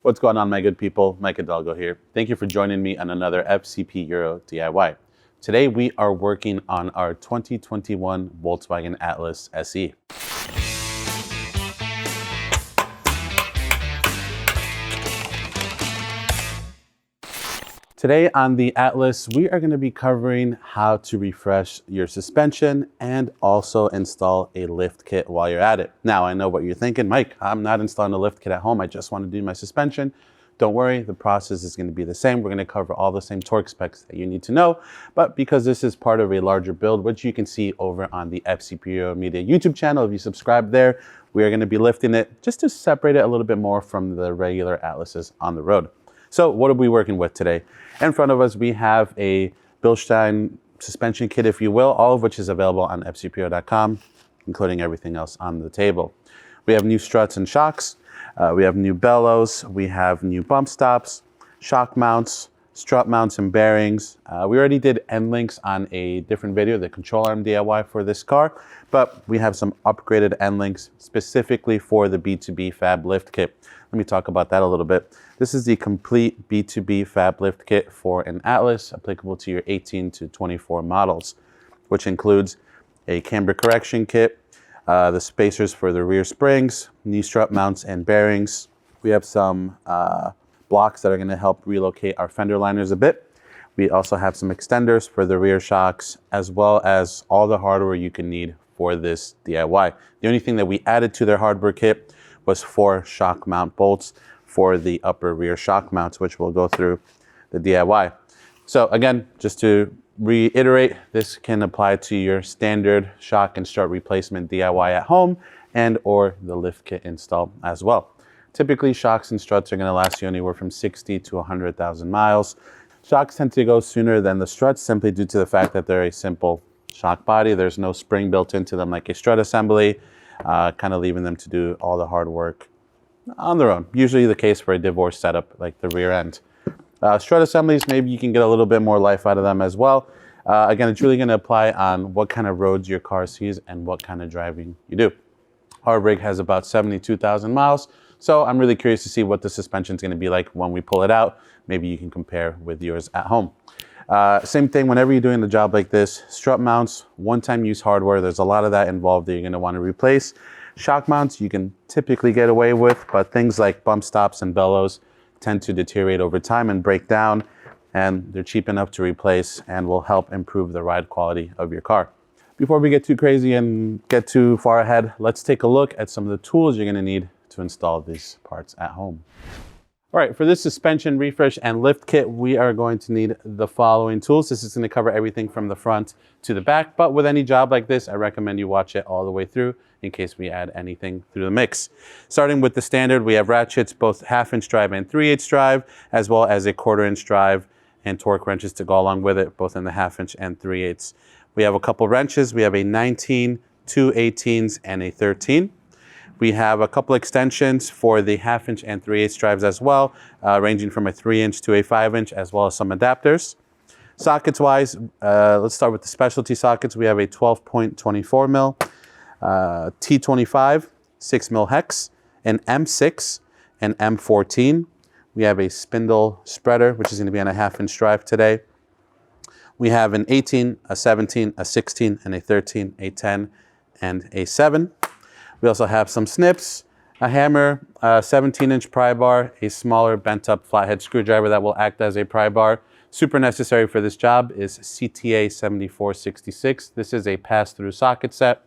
What's going on, my good people? Mike Hidalgo here. Thank you for joining me on another FCP Euro DIY. Today we are working on our 2021 Volkswagen Atlas SE. Today on the Atlas, we are going to be covering how to refresh your suspension and also install a lift kit while you're at it. Now, I know what you're thinking, Mike, I'm not installing a lift kit at home. I just want to do my suspension. Don't worry, the process is going to be the same. We're going to cover all the same torque specs that you need to know. But because this is part of a larger build, which you can see over on the FCP Euro Media YouTube channel, if you subscribe there, we are going to be lifting it just to separate it a little bit more from the regular Atlases on the road. So what are we working with today? In front of us, we have a Bilstein suspension kit, if you will, all of which is available on fcpo.com, including everything else on the table. We have new struts and shocks. We have new bellows. We have new bump stops, shock mounts, strut mounts and bearings. We already did end links on a different video, the control arm DIY for this car, but we have some upgraded end links specifically for the B2B Fab lift kit. Let me talk about that a little bit. This is the complete B2B Fab lift kit for an Atlas applicable to your 18 to 24 models, which includes a camber correction kit, the spacers for the rear springs, knee strut mounts and bearings. We have some blocks that are going to help relocate our fender liners a bit. We also have some extenders for the rear shocks, as well as all the hardware you can need for this DIY. The only thing that we added to their hardware kit was 4 shock mount bolts for the upper rear shock mounts, which we'll go through the DIY. So again, just to reiterate, this can apply to your standard shock and strut replacement DIY at home and or the lift kit install as well. Typically, shocks and struts are going to last you anywhere from 60 to 100,000 miles. Shocks tend to go sooner than the struts simply due to the fact that they're a simple shock body. There's no spring built into them like a strut assembly, kind of leaving them to do all the hard work on their own. Usually the case for a divorce setup like the rear end. Strut assemblies, maybe you can get a little bit more life out of them as well. Again, it's really going to apply on what kind of roads your car sees and what kind of driving you do. Our rig has about 72,000 miles, so I'm really curious to see what the suspension is going to be like when we pull it out. Maybe you can compare with yours at home. Same thing whenever you're doing a job like this, strut mounts, one-time use hardware, there's a lot of that involved that you're going to want to replace. Shock mounts you can typically get away with, but things like bump stops and bellows tend to deteriorate over time and break down, and they're cheap enough to replace and will help improve the ride quality of your car. Before we get too crazy and get too far ahead, let's take a look at some of the tools you're going to need to install these parts at home. All right, for this suspension refresh and lift kit, we are going to need the following tools. This is going to cover everything from the front to the back, but with any job like this, I recommend you watch it all the way through in case we add anything through the mix. Starting with the standard, we have ratchets, both 1/2-inch drive and 3/8 drive, as well as a 1/4-inch drive and torque wrenches to go along with it, both in the 1/2-inch and 3/8. We have a couple wrenches. We have a 19, 2 18s, and a 13. We have a couple extensions for the 1/2-inch and 3/8 drives as well, ranging from a 3-inch to a 5-inch, as well as some adapters. Sockets wise, let's start with the specialty sockets. We have a 12.24 mil, T25, 6 mil hex, an M6, and M14. We have a spindle spreader, which is going to be on a 1/2-inch drive today. We have an 18, a 17, a 16, and a 13, a 10, and a 7. We also have some snips, a hammer, a 17-inch pry bar, a smaller bent-up flathead screwdriver that will act as a pry bar. Super necessary for this job is CTA 7466. This is a pass-through socket set.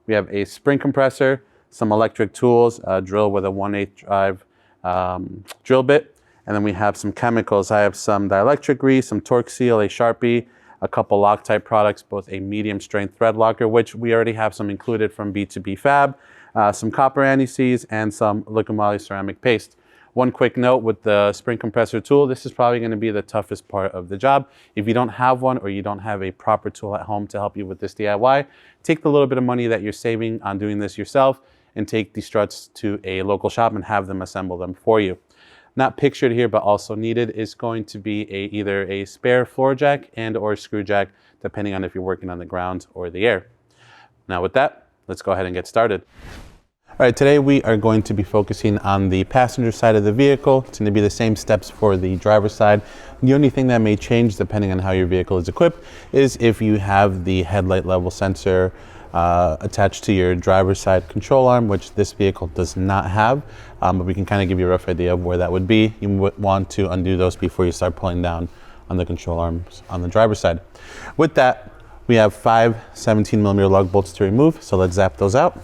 We have a spring compressor, some electric tools, a drill with a 1/8 drive drill bit, and then we have some chemicals. I have some dielectric grease, some torque seal, a Sharpie, a couple Loctite products, both a medium strength thread locker, which we already have some included from B2B Fab, some copper anti-seize, and some liquid moly ceramic paste. One quick note with the spring compressor tool, this is probably going to be the toughest part of the job. If you don't have one or you don't have a proper tool at home to help you with this DIY, take the little bit of money that you're saving on doing this yourself and take these struts to a local shop and have them assemble them for you. Not pictured here, but also needed is going to be either a spare floor jack and or screw jack, depending on if you're working on the ground or the air. Now with that, let's go ahead and get started. All right, today we are going to be focusing on the passenger side of the vehicle. It's going to be the same steps for the driver's side. The only thing that may change depending on how your vehicle is equipped is if you have the headlight level sensor attached to your driver's side control arm, which this vehicle does not have, but we can kind of give you a rough idea of where that would be. You would want to undo those before you start pulling down on the control arms on the driver's side. With that, we have 5 17mm lug bolts to remove, so let's zap those out.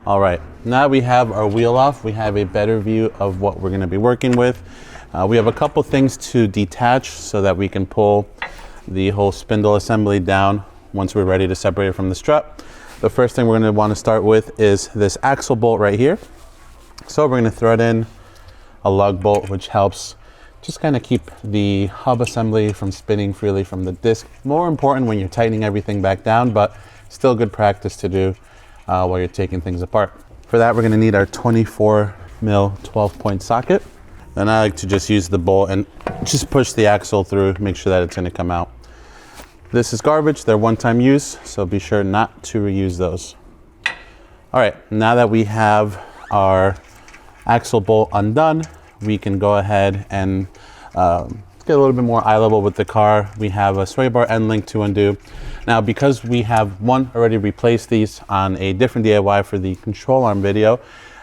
All right, now that we have our wheel off, we have a better view of what we're gonna be working with. We have a couple things to detach so that we can pull the whole spindle assembly down once we're ready to separate it from the strut. The first thing we're gonna wanna start with is this axle bolt right here. So we're gonna thread in a lug bolt, which helps just kind of keep the hub assembly from spinning freely from the disc. More important when you're tightening everything back down, but still good practice to do while you're taking things apart. For that, we're gonna need our 24mm 12-point socket. And I like to just use the bolt and just push the axle through, make sure that it's gonna come out. This is garbage, they're one-time use, so be sure not to reuse those. All right, now that we have our axle bolt undone, we can go ahead and get a little bit more eye level with the car. We have a sway bar end link to undo. Now, because we have already replaced these on a different DIY for the control arm video,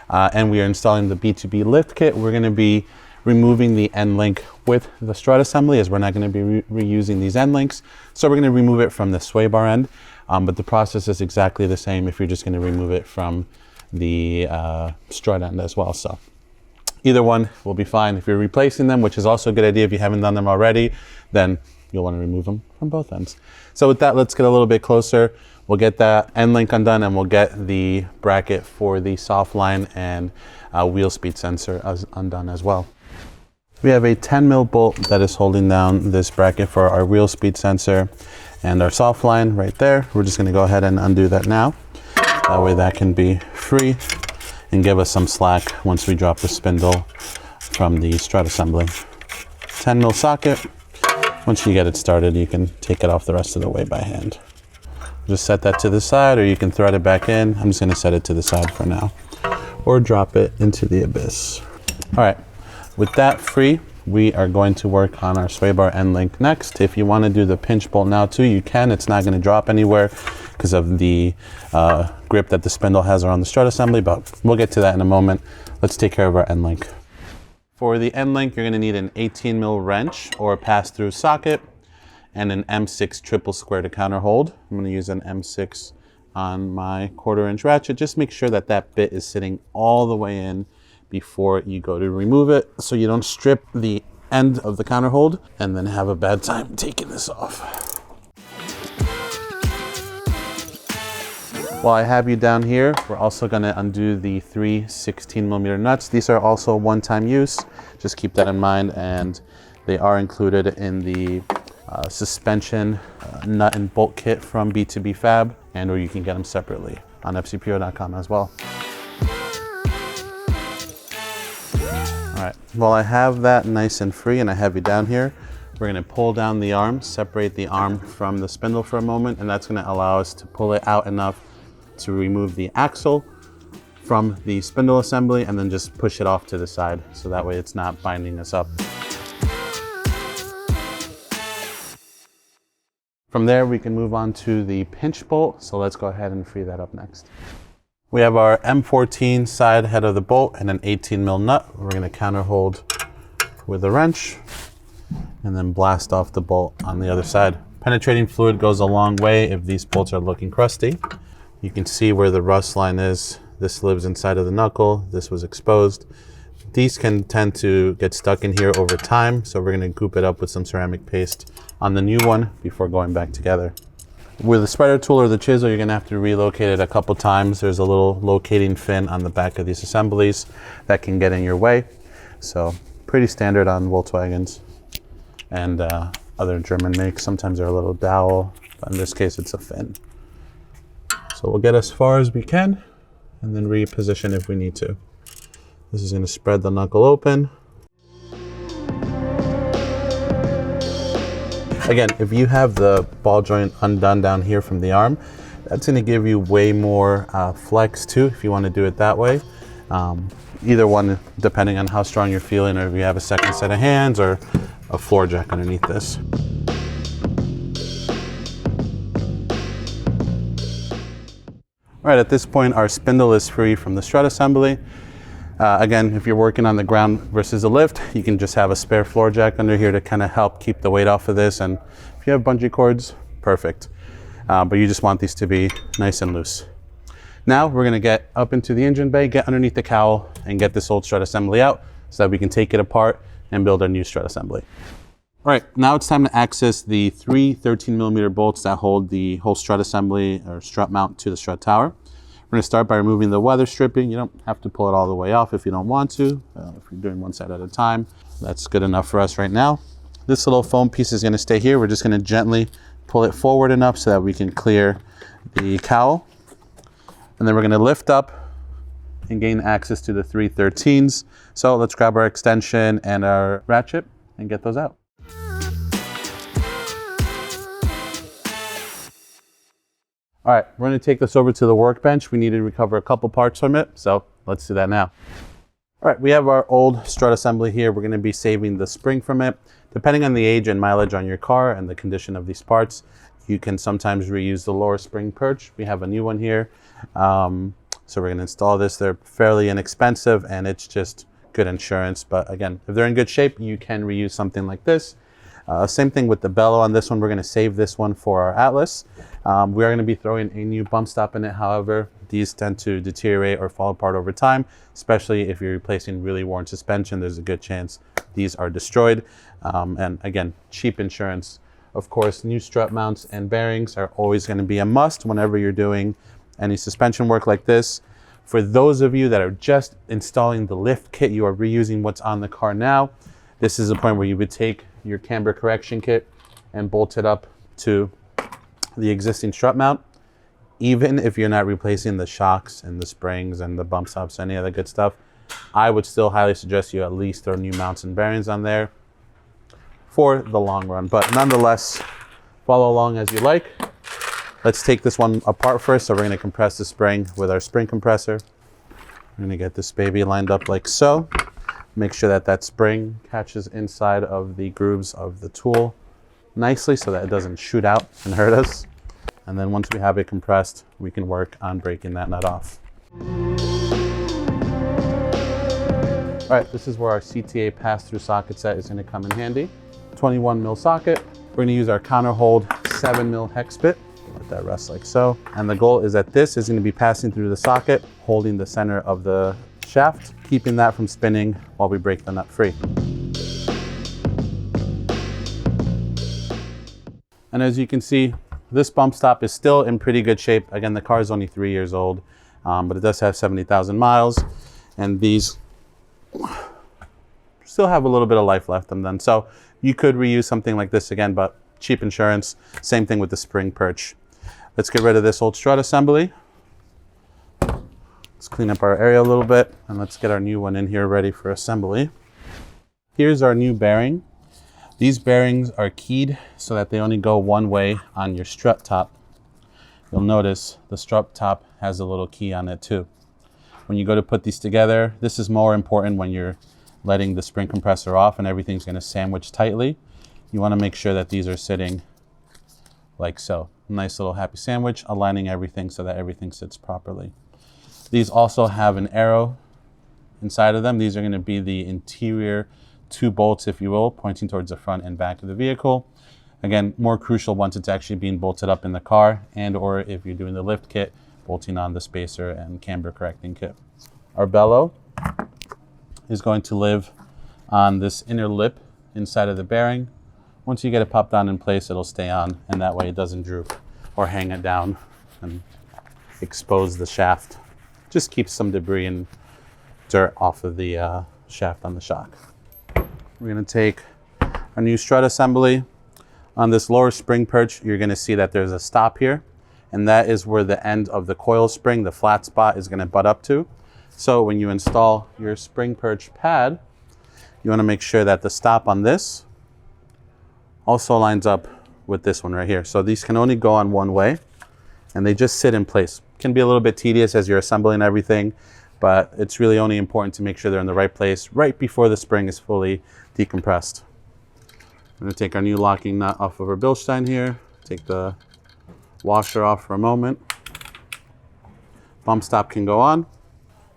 and we are installing the B2B lift kit, we're gonna be removing the end link with the strut assembly, as we're not gonna be reusing these end links. So we're gonna remove it from the sway bar end, but the process is exactly the same if you're just gonna remove it from the strut end as well. So either one will be fine. If you're replacing them, which is also a good idea if you haven't done them already, then you'll want to remove them from both ends. So with that, let's get a little bit closer. We'll get that end link undone and we'll get the bracket for the soft line and wheel speed sensor undone as well. We have a 10mm bolt that is holding down this bracket for our wheel speed sensor and our soft line right there. We're just going to go ahead and undo that now. That way that can be free and give us some slack once we drop the spindle from the strut assembly. 10mm socket. Once you get it started, you can take it off the rest of the way by hand. Just set that to the side, or you can thread it back in. I'm just gonna set it to the side for now, or drop it into the abyss. All right, with that free, we are going to work on our sway bar end link next. If you wanna do the pinch bolt now too, you can. It's not gonna drop anywhere because of the grip that the spindle has around the strut assembly, but we'll get to that in a moment. Let's take care of our end link. For the end link, you're gonna need an 18mm wrench or pass-through socket and an M6 triple square to counter hold. I'm gonna use an M6 on my 1/4 inch ratchet. Just make sure that that bit is sitting all the way in before you go to remove it, so you don't strip the end of the counter hold and then have a bad time taking this off. While I have you down here, we're also gonna undo the 3 16mm nuts. These are also one-time use. Just keep that in mind, and they are included in the suspension nut and bolt kit from B2B Fab, or you can get them separately on fcpro.com as well. All right, while I have that nice and free and I have you down here, we're gonna pull down the arm, separate the arm from the spindle for a moment, and that's gonna allow us to pull it out enough to remove the axle from the spindle assembly and then just push it off to the side, so that way it's not binding us up. From there, we can move on to the pinch bolt, so let's go ahead and free that up next. We have our M14 side head of the bolt and an 18mm nut. We're gonna counter hold with a wrench and then blast off the bolt on the other side. Penetrating fluid goes a long way if these bolts are looking crusty. You can see where the rust line is. This lives inside of the knuckle. This was exposed. These can tend to get stuck in here over time, so we're gonna goop it up with some ceramic paste on the new one before going back together. With the spreader tool or the chisel, you're gonna have to relocate it a couple times. There's a little locating fin on the back of these assemblies that can get in your way. So pretty standard on Volkswagens and other German makes. Sometimes they're a little dowel, but in this case it's a fin. So we'll get as far as we can and then reposition if we need to. This is going to spread the knuckle open. Again, if you have the ball joint undone down here from the arm, that's going to give you way more flex too, if you want to do it that way. Either one, depending on how strong you're feeling, or if you have a second set of hands or a floor jack underneath this. All right, at this point, our spindle is free from the strut assembly. Again, if you're working on the ground versus a lift, you can just have a spare floor jack under here to kind of help keep the weight off of this. And if you have bungee cords, perfect. But you just want these to be nice and loose. Now we're gonna get up into the engine bay, get underneath the cowl, and get this old strut assembly out so that we can take it apart and build our new strut assembly. All right, now it's time to access the 3 13mm bolts that hold the whole strut assembly or strut mount to the strut tower. We're going to start by removing the weather stripping. You don't have to pull it all the way off if you don't want to. If you're doing one side at a time, that's good enough for us right now. This little foam piece is going to stay here. We're just going to gently pull it forward enough so that we can clear the cowl. And then we're going to lift up and gain access to the 3/13s. So let's grab our extension and our ratchet and get those out. All right, we're going to take this over to the workbench. We need to recover a couple parts from it, so let's do that now. All right, we have our old strut assembly here. We're going to be saving the spring from it. Depending on the age and mileage on your car and the condition of these parts, you can sometimes reuse the lower spring perch. We have a new one here. So we're going to install this. They're fairly inexpensive and it's just good insurance. But again, if they're in good shape, you can reuse something like this. Same thing with the bellow on this one. We're going to save this one for our Atlas. We are going to be throwing a new bump stop in it. However, these tend to deteriorate or fall apart over time, especially if you're replacing really worn suspension. There's a good chance these are destroyed. And again, cheap insurance. Of course, new strut mounts and bearings are always going to be a must whenever you're doing any suspension work like this. For those of you that are just installing the lift kit, you are reusing what's on the car now. This is a point where you would take your camber correction kit and bolt it up to the existing strut mount. Even if you're not replacing the shocks and the springs and the bump stops, any other good stuff, I would still highly suggest you at least throw new mounts and bearings on there for the long run. But nonetheless, follow along as you like. Let's take this one apart first. So we're going to compress the spring with our spring compressor. I'm going to get this baby lined up like so. Make sure that that spring catches inside of the grooves of the tool nicely so that it doesn't shoot out and hurt us. And then once we have it compressed, we can work on breaking that nut off. All right, this is where our CTA pass-through socket set is going to come in handy. 21 mil socket. We're going to use our counter hold 7 mil hex bit. Let that rest like so. And the goal is that this is going to be passing through the socket, holding the center of the shaft, keeping that from spinning while we break the nut free. And as you can see, this bump stop is still in pretty good shape. Again, the car is only 3 years old, but it does have 70,000 miles, and these still have a little bit of life left in them. So you could reuse something like this again, but cheap insurance. Same thing with the spring perch. Let's get rid of this old strut assembly. Let's clean up our area a little bit, and let's get our new one in here ready for assembly. Here's our new bearing. These bearings are keyed so that they only go one way on your strut top. You'll notice the strut top has a little key on it too. When you go to put these together, this is more important when you're letting the spring compressor off and everything's going to sandwich tightly. You want to make sure that these are sitting like so. Nice little happy sandwich, aligning everything so that everything sits properly. These also have an arrow inside of them. These are going to be the interior 2 bolts, if you will, pointing towards the front and back of the vehicle. Again, more crucial once it's actually being bolted up in the car, and or if you're doing the lift kit, bolting on the spacer and camber correcting kit. Our bellow is going to live on this inner lip inside of the bearing. Once you get it popped on in place, it'll stay on, and that way it doesn't droop or hang it down and expose the shaft. Just keeps some debris and dirt off of the shaft on the shock. We're going to take our new strut assembly. On this lower spring perch, you're going to see that there's a stop here, and that is where the end of the coil spring, the flat spot, is going to butt up to. So when you install your spring perch pad, you want to make sure that the stop on this also lines up with this one right here. So these can only go on one way and they just sit in place. Can be a little bit tedious as you're assembling everything, but it's really only important to make sure they're in the right place right before the spring is fully decompressed. I'm gonna take our new locking nut off of our Bilstein here, take the washer off for a moment. Bump stop can go on.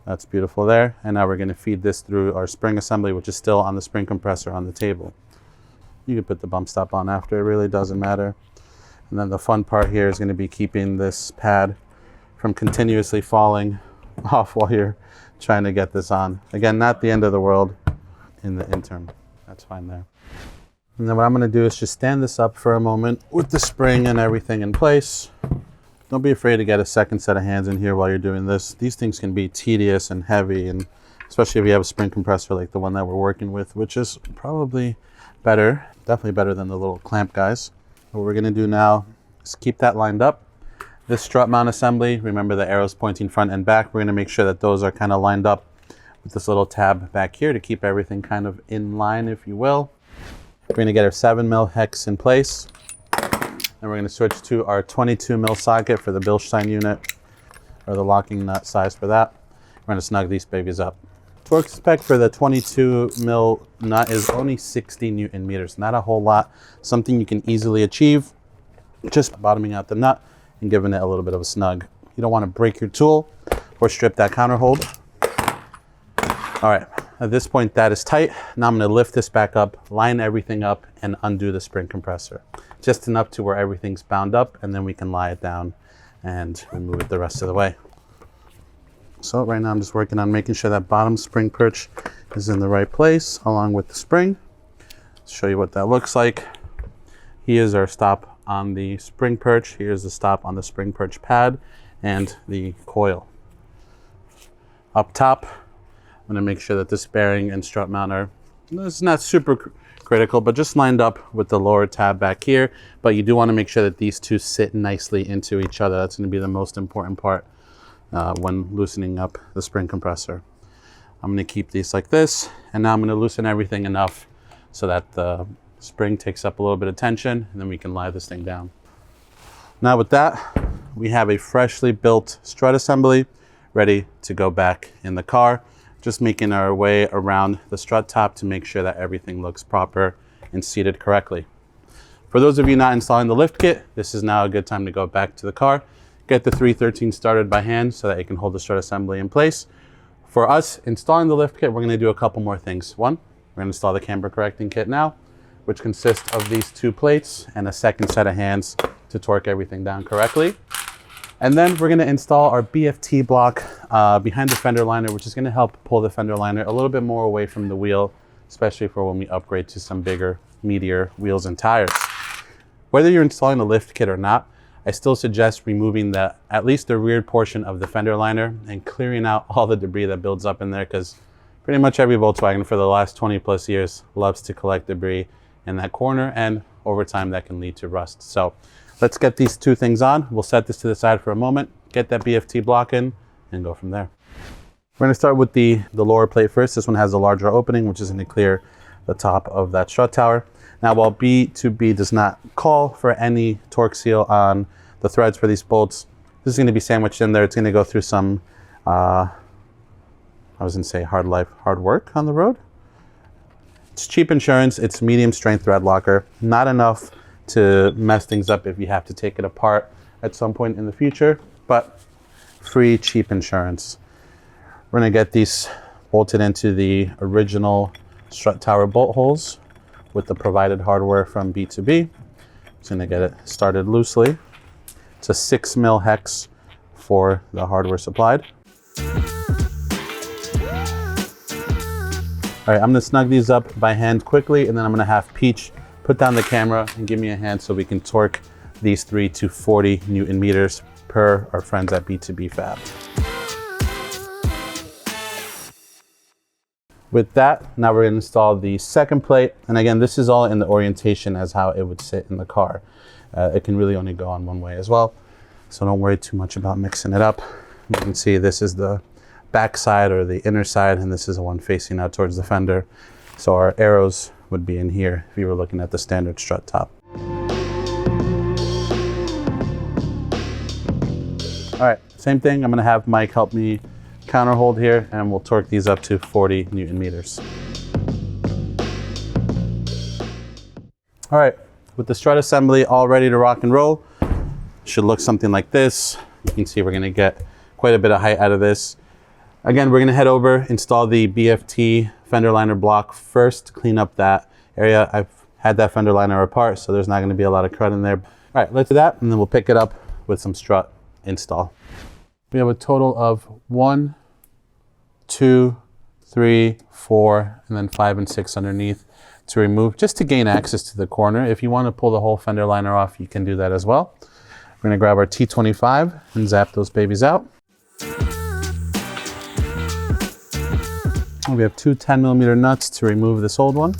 That's beautiful there. And now we're gonna feed this through our spring assembly, which is still on the spring compressor on the table. You can put the bump stop on after, it really doesn't matter. And then the fun part here is gonna be keeping this pad from continuously falling off while you're trying to get this on. Again, not the end of the world in the interim. That's fine there. And then what I'm gonna do is just stand this up for a moment with the spring and everything in place. Don't be afraid to get a second set of hands in here while you're doing this. These things can be tedious and heavy, and especially if you have a spring compressor like the one that we're working with, which is probably better, definitely better than the little clamp guys. What we're gonna do now is keep that lined up. This strut mount assembly, remember the arrows pointing front and back, we're gonna make sure that those are kind of lined up with this little tab back here to keep everything kind of in line, if you will. We're gonna get our 7mm hex in place. And we're gonna switch to our 22mm socket for the Bilstein unit, or the locking nut size for that. We're gonna snug these babies up. Torque spec for the 22mm nut is only 60 Newton meters, not a whole lot. Something you can easily achieve, just bottoming out the nut and giving it a little bit of a snug. You don't wanna break your tool or strip that counter hold. All right, at this point that is tight. Now I'm gonna lift this back up, line everything up, and undo the spring compressor. Just enough to where everything's bound up, and then we can lie it down and remove it the rest of the way. So right now I'm just working on making sure that bottom spring perch is in the right place along with the spring. Let's show you what that looks like. Here's our stop on the spring perch. Here's the stop on the spring perch pad and the coil. Up top, I'm gonna make sure that this bearing and strut mount are, it's not super critical, but just lined up with the lower tab back here. But you do want to make sure that these two sit nicely into each other. That's going to be the most important part when loosening up the spring compressor. I'm going to keep these like this, and now I'm going to loosen everything enough so that the spring takes up a little bit of tension, and then we can lie this thing down. Now with that, we have a freshly built strut assembly ready to go back in the car. Just making our way around the strut top to make sure that everything looks proper and seated correctly. For those of you not installing the lift kit, this is now a good time to go back to the car, get the 313 started by hand so that it can hold the strut assembly in place. For us installing the lift kit, we're gonna do a couple more things. One, we're gonna install the camber correcting kit now, which consists of these two plates and a second set of hands to torque everything down correctly. And then we're gonna install our BFT block behind the fender liner, which is gonna help pull the fender liner a little bit more away from the wheel, especially for when we upgrade to some bigger, meatier wheels and tires. Whether you're installing a lift kit or not, I still suggest removing at least the rear portion of the fender liner and clearing out all the debris that builds up in there, because pretty much every Volkswagen for the last 20 plus years loves to collect debris in that corner, and over time that can lead to rust. So let's get these two things on. We'll set this to the side for a moment, get that BFT block in, and go from there. We're gonna start with the lower plate first. This one has a larger opening, which is gonna clear the top of that strut tower. Now, while B2B does not call for any torque seal on the threads for these bolts, this is gonna be sandwiched in there. It's gonna go through some, I was gonna say hard work on the road. It's cheap insurance, it's medium strength thread locker, not enough to mess things up if you have to take it apart at some point in the future, but free, cheap insurance. We're gonna get these bolted into the original strut tower bolt holes with the provided hardware from B2B. Just gonna get it started loosely. It's a 6mm hex for the hardware supplied. All right, I'm gonna snug these up by hand quickly, and then I'm gonna have Peach put down the camera and give me a hand so we can torque these three to 40 Newton meters per our friends at B2B Fab. With that, now we're gonna install the second plate. And again, this is all in the orientation as how it would sit in the car. It can really only go on one way as well. So don't worry too much about mixing it up. You can see this is the back side or the inner side, and this is the one facing out towards the fender. So our arrows would be in here if you were looking at the standard strut top. All right, same thing. I'm gonna have Mike help me counter hold here, and we'll torque these up to 40 Newton meters. All right, with the strut assembly all ready to rock and roll, should look something like this. You can see we're gonna get quite a bit of height out of this. Again, we're gonna head over, install the BFT fender liner block first, clean up that area. I've had that fender liner apart, so there's not gonna be a lot of crud in there. All right, let's do that, and then we'll pick it up with some strut install. We have a total of 1, 2, 3, 4, and then 5 and 6 underneath to remove, just to gain access to the corner. If you want to pull the whole fender liner off, you can do that as well. We're going to grab our T25 and zap those babies out. We have two 10mm nuts to remove this old one.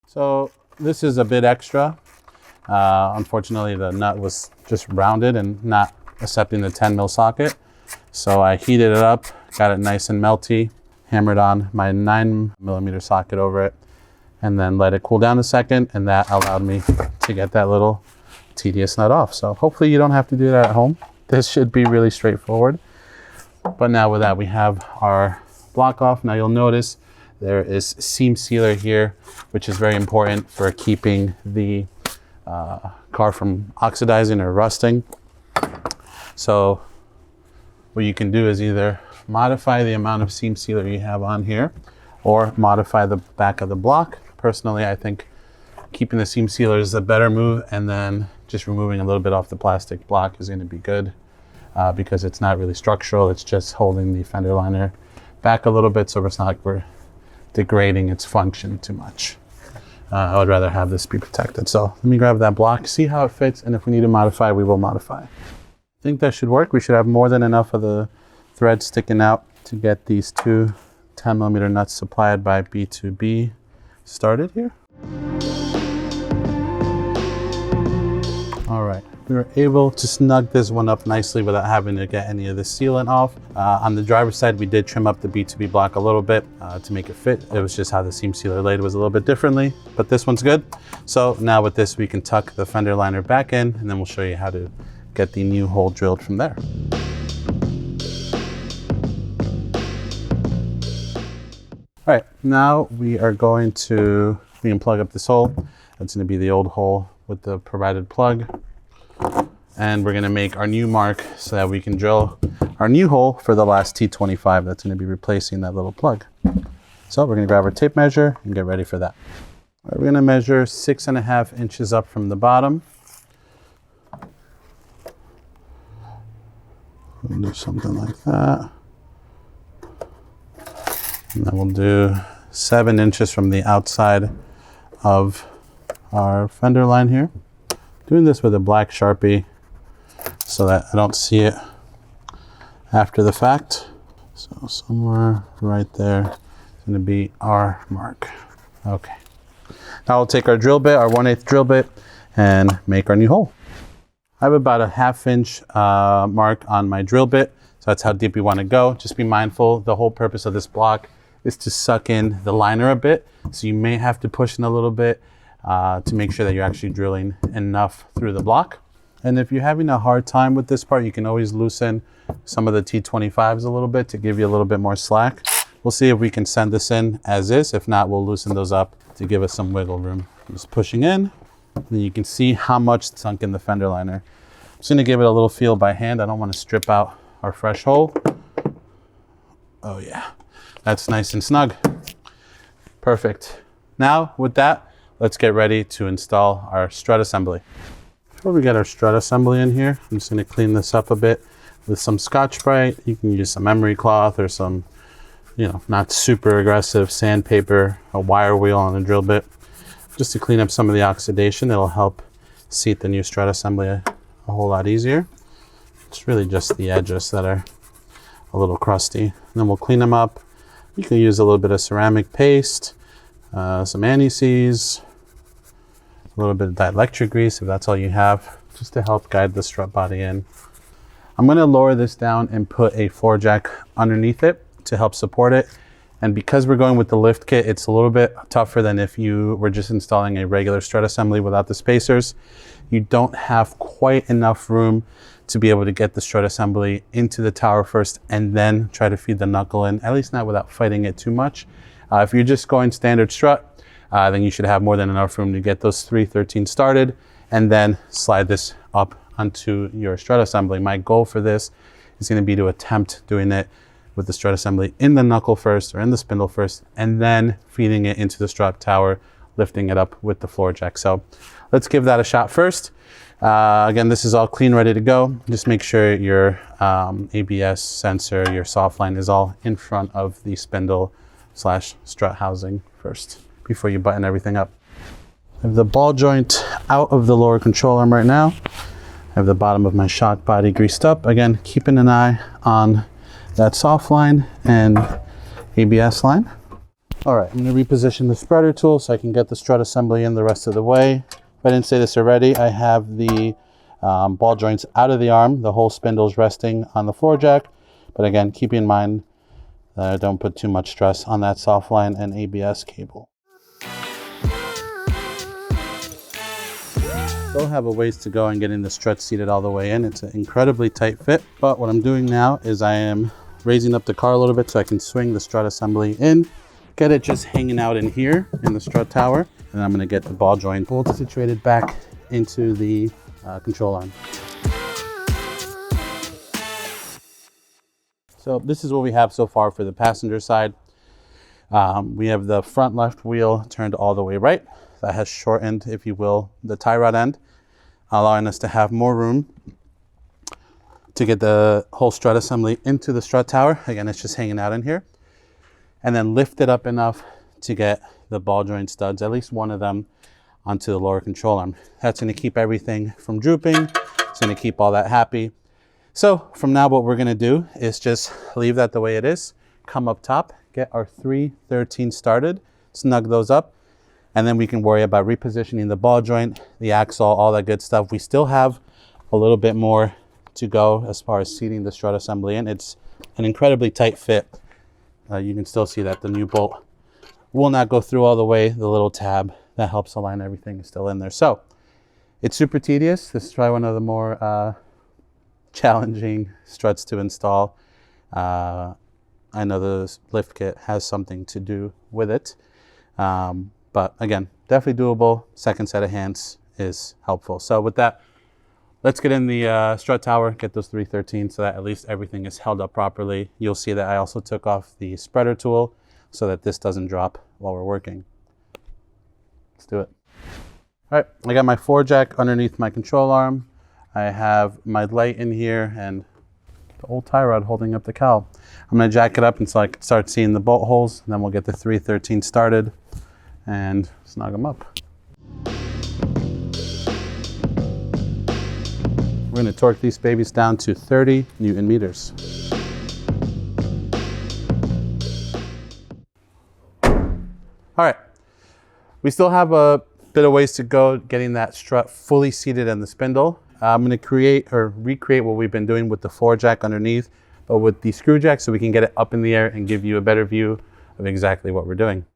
So this is a bit extra. Unfortunately, the nut was just rounded and not accepting the 10mm socket. So I heated it up, got it nice and melty, hammered on my 9mm socket over it, and then let it cool down a second, and that allowed me to get that little tedious nut off. So hopefully you don't have to do that at home. This should be really straightforward. But now with that, we have our block off. Now you'll notice there is seam sealer here, which is very important for keeping the car from oxidizing or rusting. So what you can do is either modify the amount of seam sealer you have on here or modify the back of the block. Personally, I think keeping the seam sealer is a better move, and then just removing a little bit off the plastic block is going to be good because it's not really structural. It's just holding the fender liner back a little bit, so it's not like we're degrading its function too much. I would rather have this be protected. So let me grab that block, see how it fits, and if we need to modify, we will modify. I think that should work. We should have more than enough of the thread sticking out to get these two 10mm nuts supplied by B2B started here. All right, we were able to snug this one up nicely without having to get any of the sealant off. On the driver's side, we did trim up the B2B block a little bit to make it fit. It was just how the seam sealer laid was a little bit differently, but this one's good. So now with this, we can tuck the fender liner back in, and then we'll show you how to get the new hole drilled from there. All right, now we are going to plug up this hole. That's going to be the old hole with the provided plug. And we're going to make our new mark so that we can drill our new hole for the last T25 that's going to be replacing that little plug. So we're going to grab our tape measure and get ready for that. All right, we're going to measure 6.5 inches up from the bottom. We'll do something like that. And then we'll do 7 inches from the outside of our fender line here. Doing this with a black Sharpie so that I don't see it after the fact. So somewhere right there is going to be our mark. Okay. Now we'll take our drill bit, our 1/8 drill bit, and make our new hole. I have about a 1/2 inch mark on my drill bit, so that's how deep we want to go. Just be mindful, the whole purpose of this block is to suck in the liner a bit, so you may have to push in a little bit to make sure that you're actually drilling enough through the block. And if you're having a hard time with this part, you can always loosen some of the T25s a little bit to give you a little bit more slack. We'll see if we can send this in as is. If not, we'll loosen those up to give us some wiggle room. Just pushing in, and then you can see how much sunk in the fender liner. I'm just gonna give it a little feel by hand. I don't want to strip out our fresh hole. Oh yeah, that's nice and snug. Perfect. Now with that, let's get ready to install our strut assembly. Before we get our strut assembly in here, I'm just gonna clean this up a bit with some Scotch-Brite. You can use some emery cloth or some, not super aggressive sandpaper, a wire wheel on a drill bit, just to clean up some of the oxidation. It'll help seat the new strut assembly a whole lot easier. It's really just the edges that are a little crusty. And then we'll clean them up. You can use a little bit of ceramic paste, some anti-seize, a little bit of dielectric grease if that's all you have, just to help guide the strut body in. I'm going to lower this down and put a floor jack underneath it to help support it. And because we're going with the lift kit, it's a little bit tougher than if you were just installing a regular strut assembly without the spacers. You don't have quite enough room to be able to get the strut assembly into the tower first and then try to feed the knuckle in, at least not without fighting it too much. If you're just going standard strut, then you should have more than enough room to get those 313 started and then slide this up onto your strut assembly. My goal for this is going to be to attempt doing it with the strut assembly in the knuckle first or in the spindle first, and then feeding it into the strut tower, lifting it up with the floor jack. So let's give that a shot first. Again, this is all clean, ready to go. Just make sure your ABS sensor, your soft line is all in front of the spindle / strut housing first before you button everything up. I have the ball joint out of the lower control arm right now. I have the bottom of my shock body greased up. Again, keeping an eye on that soft line and ABS line. All right, I'm gonna reposition the spreader tool so I can get the strut assembly in the rest of the way. If I didn't say this already, I have the ball joints out of the arm. The whole spindle is resting on the floor jack. But again, keep in mind that I don't put too much stress on that soft line and ABS cable. Still have a ways to go in getting the strut seated all the way in. It's an incredibly tight fit, but what I'm doing now is I am raising up the car a little bit so I can swing the strut assembly in, get it just hanging out in here in the strut tower, and I'm gonna get the ball joint pulled situated back into the control arm. So this is what we have so far for the passenger side. We have the front left wheel turned all the way right. That has shortened, if you will, the tie rod end, allowing us to have more room to get the whole strut assembly into the strut tower. Again, it's just hanging out in here. And then lift it up enough to get the ball joint studs, at least one of them, onto the lower control arm. That's gonna keep everything from drooping. It's gonna keep all that happy. So from now, what we're gonna do is just leave that the way it is, come up top, get our 313 started, snug those up, and then we can worry about repositioning the ball joint, the axle, all that good stuff. We still have a little bit more to go as far as seating the strut assembly in. It's an incredibly tight fit. You can still see that the new bolt will not go through all the way. The little tab that helps align everything is still in there. So it's super tedious. This is probably one of the more challenging struts to install. I know the lift kit has something to do with it. But again, definitely doable. Second set of hands is helpful. So with that, let's get in the strut tower, get those 313 so that at least everything is held up properly. You'll see that I also took off the spreader tool so that this doesn't drop while we're working. Let's do it. All right, I got my floor jack underneath my control arm. I have my light in here and the old tie rod holding up the cowl. I'm gonna jack it up until I can start seeing the bolt holes, and then we'll get the 313 started and snug them up. We're going to torque these babies down to 30 Newton meters. All right, we still have a bit of ways to go getting that strut fully seated in the spindle. I'm going to create or recreate what we've been doing with the floor jack underneath, but with the screw jack so we can get it up in the air and give you a better view of exactly what we're doing.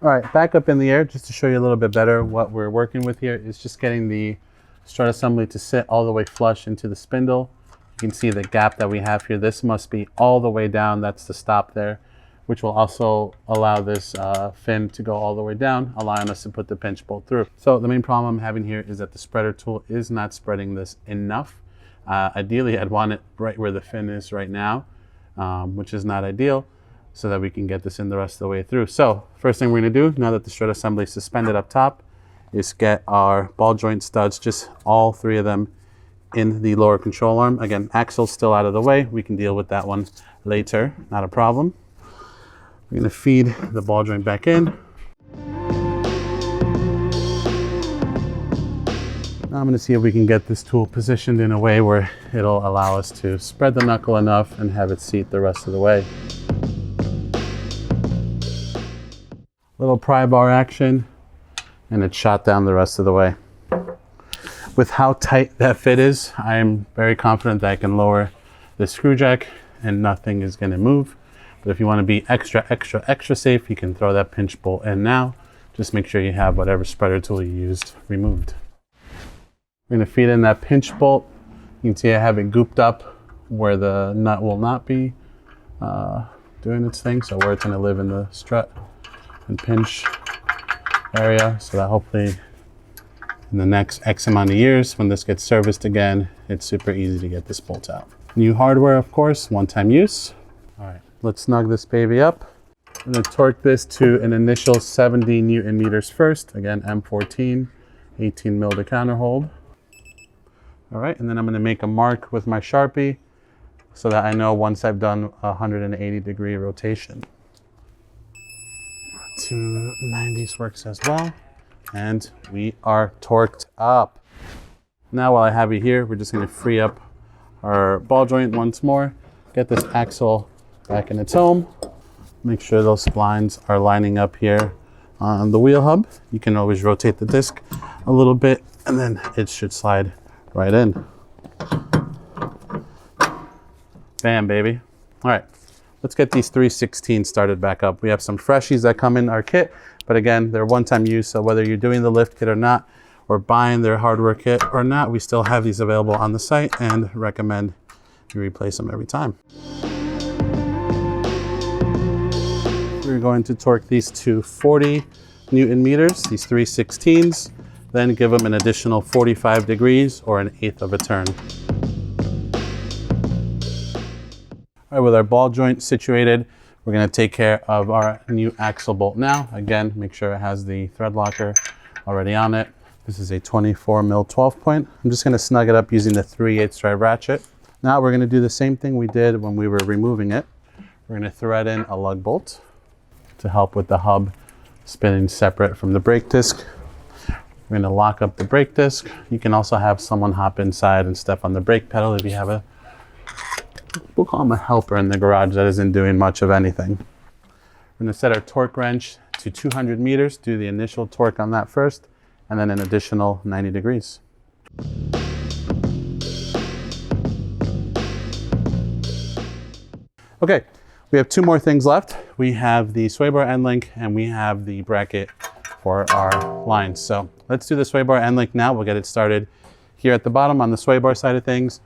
All right, back up in the air, just to show you a little bit better what we're working with here is just getting the strut assembly to sit all the way flush into the spindle. You can see the gap that we have here. This must be all the way down. That's the stop there, which will also allow this fin to go all the way down, allowing us to put the pinch bolt through. So the main problem I'm having here is that the spreader tool is not spreading this enough. Ideally, I'd want it right where the fin is right now, which is not ideal, so that we can get this in the rest of the way through. So first thing we're gonna do, now that the strut assembly is suspended up top, is get our ball joint studs, just all three of them in the lower control arm. Again, axle's still out of the way. We can deal with that one later, not a problem. We're gonna feed the ball joint back in. Now I'm gonna see if we can get this tool positioned in a way where it'll allow us to spread the knuckle enough and have it seat the rest of the way. Little pry bar action, and it's shot down the rest of the way. With how tight that fit is, I am very confident that I can lower the screw jack and nothing is gonna move. But if you want to be extra safe, you can throw that pinch bolt in now. Just make sure you have whatever spreader tool you used removed. We're going to feed in that pinch bolt. You can see I have it gooped up where the nut will not be doing its thing. So where it's going to live in the strut and pinch area, so that hopefully in the next X amount of years, when this gets serviced again, it's super easy to get this bolt out. New hardware, of course, one-time use. All right, let's snug this baby up. I'm going to torque this to an initial 70 Newton meters first. Again, M14, 18 mil to counterhold. All right, and then I'm going to make a mark with my Sharpie so that I know once I've done a 180-degree rotation. 290s works as well. And we are torqued up. Now while I have you here, we're just going to free up our ball joint once more, get this axle back in its home, make sure those splines are lining up here on the wheel hub. You can always rotate the disc a little bit and then it should slide right in. Bam, baby. All right, let's get these 316 started back up. We have some freshies that come in our kit, but again, they're one-time use, so whether you're doing the lift kit or not, or buying their hardware kit or not, we still have these available on the site and recommend you replace them every time. We're going to torque these to 40 Newton meters, these 316s, then give them an additional 45 degrees or an eighth of a turn. All right, with our ball joint situated, we're going to take care of our new axle bolt now. Again, make sure it has the thread locker already on it. This is a 24 mil 12 point. I'm just going to snug it up using the 3/8 drive ratchet. Now we're going to do the same thing we did when we were removing it. We're going to thread in a lug bolt to help with the hub spinning separate from the brake disc. We're going to lock up the brake disc. You can also have someone hop inside and step on the brake pedal if you have a, we'll call him a helper in the garage that isn't doing much of anything. We're going to set our torque wrench to 200 meters, do the initial torque on that first, and then an additional 90 degrees. Okay, we have two more things left. We have the sway bar end link and we have the bracket for our lines. So let's do the sway bar end link now. We'll get it started here at the bottom on the sway bar side of things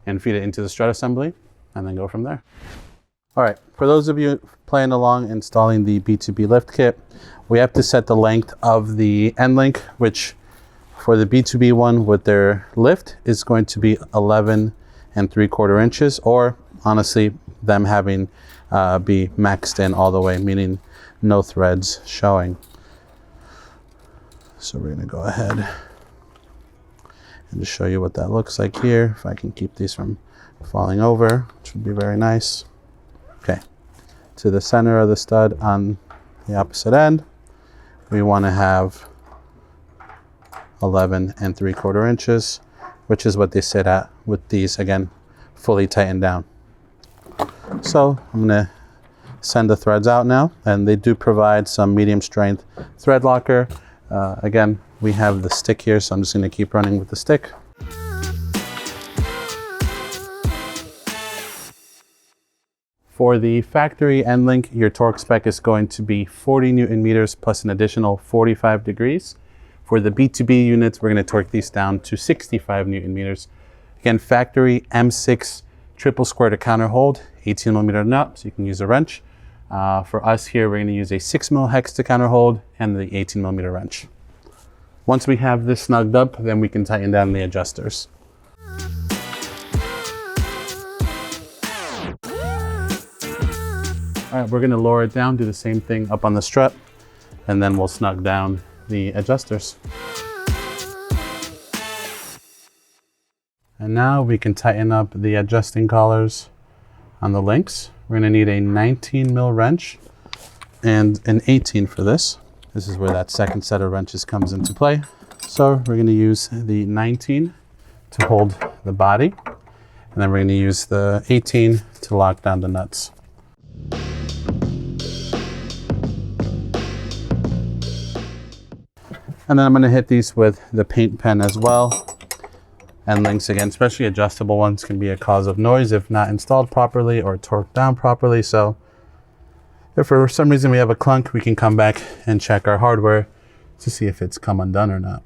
and feed it into the strut assembly and then go from there. All right, for those of you playing along installing the B2B lift kit, we have to set the length of the end link, which for the B2B one with their lift is going to be 11 3/4 inches, or honestly, them having be maxed in all the way, meaning no threads showing. So we're gonna go ahead and just show you what that looks like here. If I can keep these from falling over, which would be very nice. Okay, to the center of the stud on the opposite end, we want to have 11 3/4 inches, which is what they sit at with these, again, fully tightened down. So I'm going to send the threads out now, and they do provide some medium strength thread locker. Again, we have the stick here, so I'm just going to keep running with the stick. For the factory end link, your torque spec is going to be 40 Newton meters plus an additional 45 degrees. For the B2B units, we're going to torque these down to 65 Newton meters. Again, factory M6 triple square to counter hold, 18 millimeter nut, so you can use a wrench. For us here, we're going to use a 6 mil hex to counter hold and the 18 millimeter wrench. Once we have this snugged up, then we can tighten down the adjusters. All right, we're going to lower it down, do the same thing up on the strut, and then we'll snug down the adjusters. And now we can tighten up the adjusting collars on the links. We're going to need a 19 mil wrench and an 18 for this. This is where that second set of wrenches comes into play. So we're going to use the 19 to hold the body, and then we're going to use the 18 to lock down the nuts. And then I'm going to hit these with the paint pen as well. End links, again, especially adjustable ones, can be a cause of noise if not installed properly or torqued down properly. So If for some reason we have a clunk, we can come back and check our hardware to see if it's come undone or not.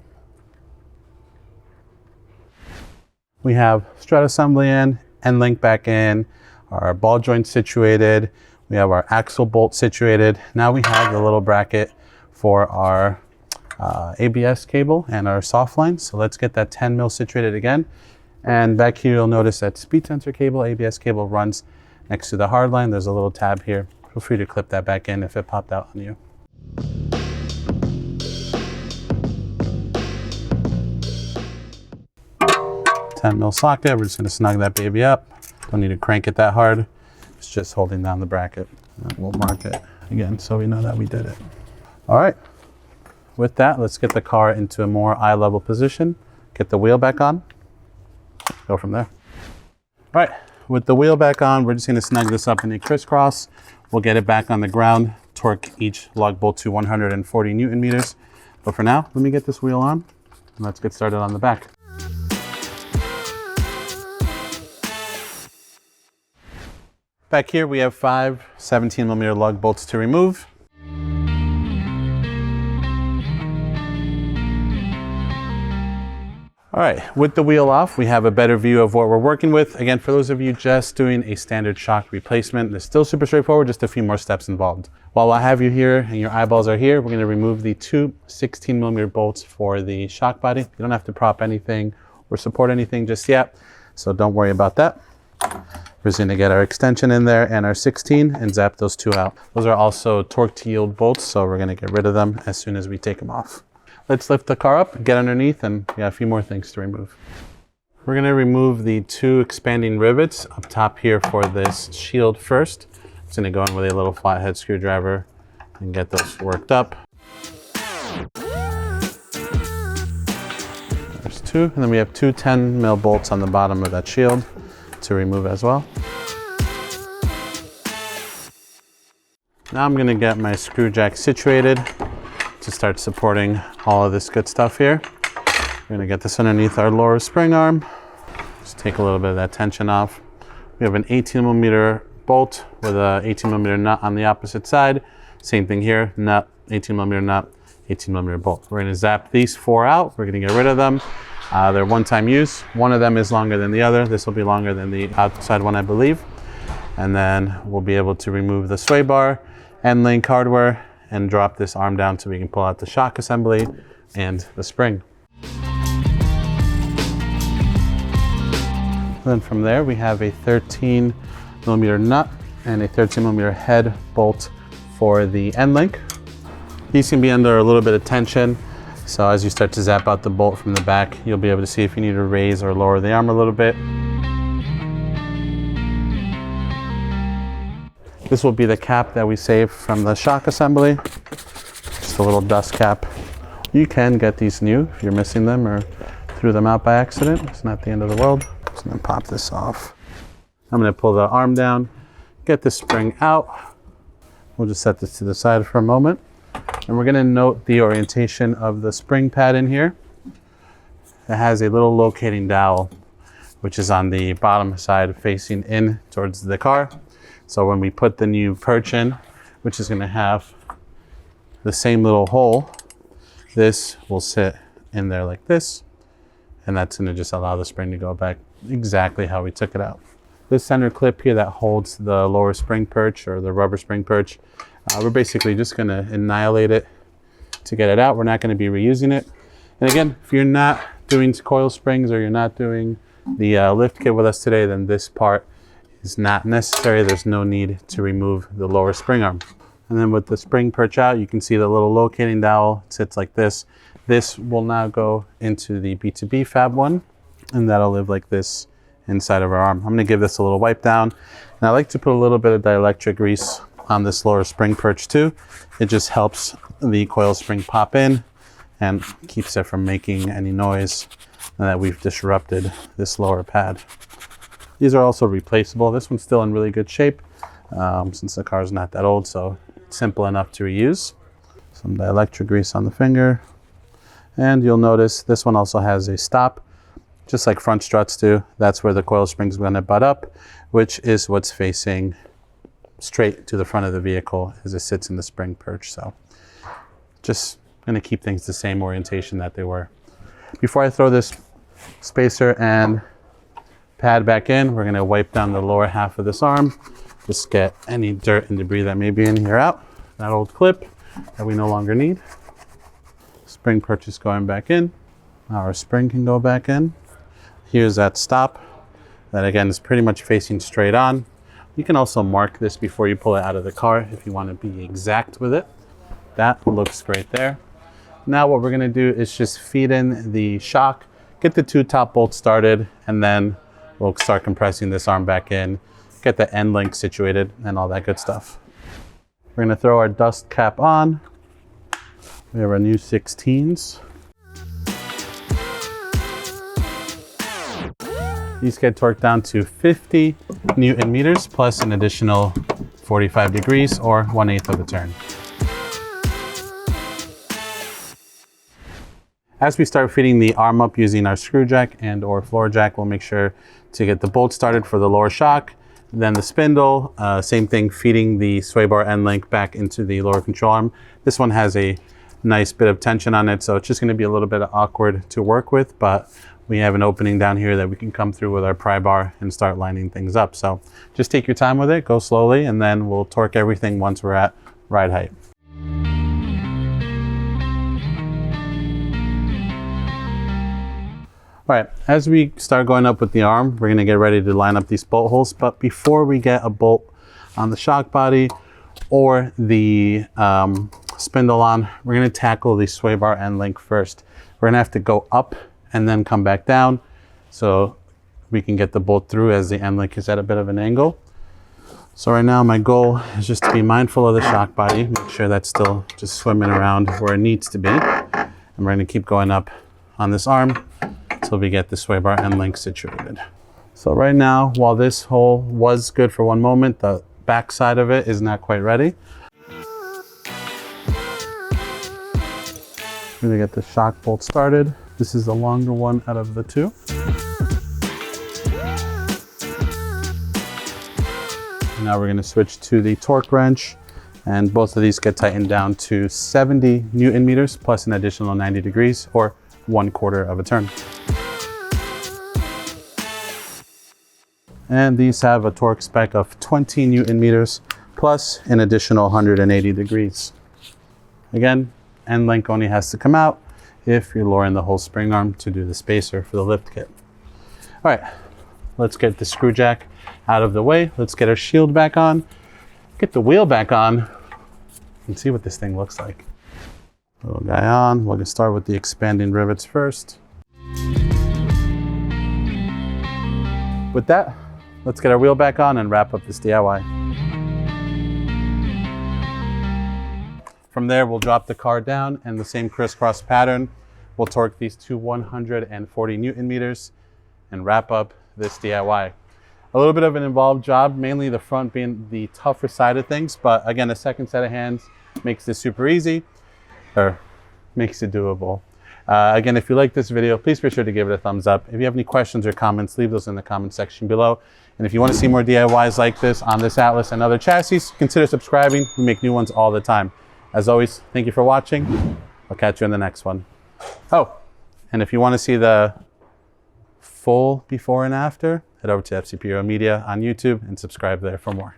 We have strut assembly in, end link back in, our ball joint situated. We have our axle bolt situated. Now we have the little bracket for our ABS cable and our soft line. So let's get that 10 mil situated again. And back here, you'll notice that speed sensor cable, ABS cable runs next to the hard line. There's a little tab here. Feel free to clip that back in if it popped out on you. $10 mil socket. We're just going to snug that baby up. Don't need to crank it that hard. It's just holding down the bracket. And we'll mark it again so we know that we did it. All right. With that, let's get the car into a more eye level position. Get the wheel back on. Go from there. All right. With the wheel back on, we're just going to snug this up in a crisscross. We'll get it back on the ground, torque each lug bolt to 140 Newton meters. But for now, let me get this wheel on and let's get started on the back. Back here, we have 5 17mm lug bolts to remove. All right, with the wheel off, we have a better view of what we're working with. Again, for those of you just doing a standard shock replacement, it's still super straightforward, just a few more steps involved. While I have you here and your eyeballs are here, we're gonna remove the 2 16mm bolts for the shock body. You don't have to prop anything or support anything just yet, so don't worry about that. We're just gonna get our extension in there and our 16 and zap those 2 out. Those are also torque to yield bolts, so we're gonna get rid of them as soon as we take them off. Let's lift the car up, get underneath, and we have a few more things to remove. We're gonna remove the 2 expanding rivets up top here for this shield first. It's gonna go in with a little flathead screwdriver and get those worked up. There's 2, and then we have 2 10mm bolts on the bottom of that shield to remove as well. Now I'm gonna get my screw jack situated to start supporting all of this good stuff here. We're gonna get this underneath our lower spring arm. Just take a little bit of that tension off. We have an 18mm bolt with a 18mm nut on the opposite side. Same thing here, nut, 18mm nut, 18mm bolt. We're gonna zap these 4 out. We're gonna get rid of them. They're one-time use. One of them is longer than the other. This will be longer than the outside one, I believe. And then we'll be able to remove the sway bar, end link hardware, and drop this arm down so we can pull out the shock assembly and the spring. Then from there, we have a 13mm nut and a 13mm head bolt for the end link. These can be under a little bit of tension. So as you start to zap out the bolt from the back, you'll be able to see if you need to raise or lower the arm a little bit. This will be the cap that we saved from the shock assembly. Just a little dust cap. You can get these new if you're missing them or threw them out by accident. It's not the end of the world. Just gonna pop this off. I'm gonna pull the arm down, get the spring out. We'll just set this to the side for a moment. And we're gonna note the orientation of the spring pad in here. It has a little locating dowel, which is on the bottom side facing in towards the car. So when we put the new perch in, which is gonna have the same little hole, this will sit in there like this. And that's gonna just allow the spring to go back exactly how we took it out. This center clip here that holds the lower spring perch or the rubber spring perch, we're basically just gonna annihilate it to get it out. We're not gonna be reusing it. And again, if you're not doing coil springs or you're not doing the lift kit with us today, then this part is not necessary. There's no need to remove the lower spring arm. And then with the spring perch out, you can see the little locating dowel sits like this. This will now go into the B2B Fab 1, and that'll live like this inside of our arm. I'm gonna give this a little wipe down. And I like to put a little bit of dielectric grease on this lower spring perch too. It just helps the coil spring pop in and keeps it from making any noise and that we've disrupted this lower pad. These are also replaceable. This one's still in really good shape since the car's not that old, so it's simple enough to reuse. Some dielectric grease on the finger. And you'll notice this one also has a stop, just like front struts do. That's where the coil spring's gonna butt up, which is what's facing straight to the front of the vehicle as it sits in the spring perch. So just going to keep things the same orientation that they were. Before I throw this spacer and pad back in, we're going to wipe down the lower half of this arm. Just get any dirt and debris that may be in here out. That old clip that we no longer need. Spring perch is going back in. Our spring can go back in. Here's that stop. That again is pretty much facing straight on. You can also mark this before you pull it out of the car if you want to be exact with it. That looks great there. Now what we're going to do is just feed in the shock, get the 2 top bolts started, and then we'll start compressing this arm back in, get the end link situated and all that good stuff. We're going to throw our dust cap on. We have our new 16s. These get torqued down to 50 Newton meters plus an additional 45 degrees or 1/8 of a turn. As we start feeding the arm up using our screw jack and or floor jack, we'll make sure to get the bolt started for the lower shock. Then the spindle, same thing, feeding the sway bar end link back into the lower control arm. This one has a nice bit of tension on it, so it's just going to be a little bit awkward to work with, but we have an opening down here that we can come through with our pry bar and start lining things up. So just take your time with it, go slowly, and then we'll torque everything once we're at ride height. All right, as we start going up with the arm, we're gonna get ready to line up these bolt holes. But before we get a bolt on the shock body or the spindle on, we're gonna tackle the sway bar end link first. We're gonna have to go up and then come back down so we can get the bolt through as the end link is at a bit of an angle. So right now my goal is just to be mindful of the shock body, make sure that's still just swimming around where it needs to be. And we're gonna keep going up on this arm until we get the sway bar end link situated. So right now, while this hole was good for one moment, the back side of it is not quite ready. We're gonna get the shock bolt started. This is the longer one out of the 2. Now we're gonna switch to the torque wrench, and both of these get tightened down to 70 Newton meters plus an additional 90 degrees or 1/4 of a turn. And these have a torque spec of 20 Newton meters plus an additional 180 degrees. Again, end link only has to come out if you're lowering the whole spring arm to do the spacer for the lift kit. All right, let's get the screw jack out of the way. Let's get our shield back on, get the wheel back on, and see what this thing looks like. Little guy on. We're gonna start with the expanding rivets first. With that, let's get our wheel back on and wrap up this DIY. From there, we'll drop the car down and the same crisscross pattern. We'll torque these to 140 Newton meters and wrap up this DIY. A little bit of an involved job, mainly the front being the tougher side of things, but again, a second set of hands makes this super easy, or makes it doable. Again, if you like this video, please be sure to give it a thumbs up. If you have any questions or comments, leave those in the comment section below. And if you want to see more DIYs like this on this Atlas and other chassis, consider subscribing. We make new ones all the time. As always, thank you for watching. I'll catch you in the next one. Oh, and if you want to see the full before and after, head over to FCPro Media on YouTube and subscribe there for more.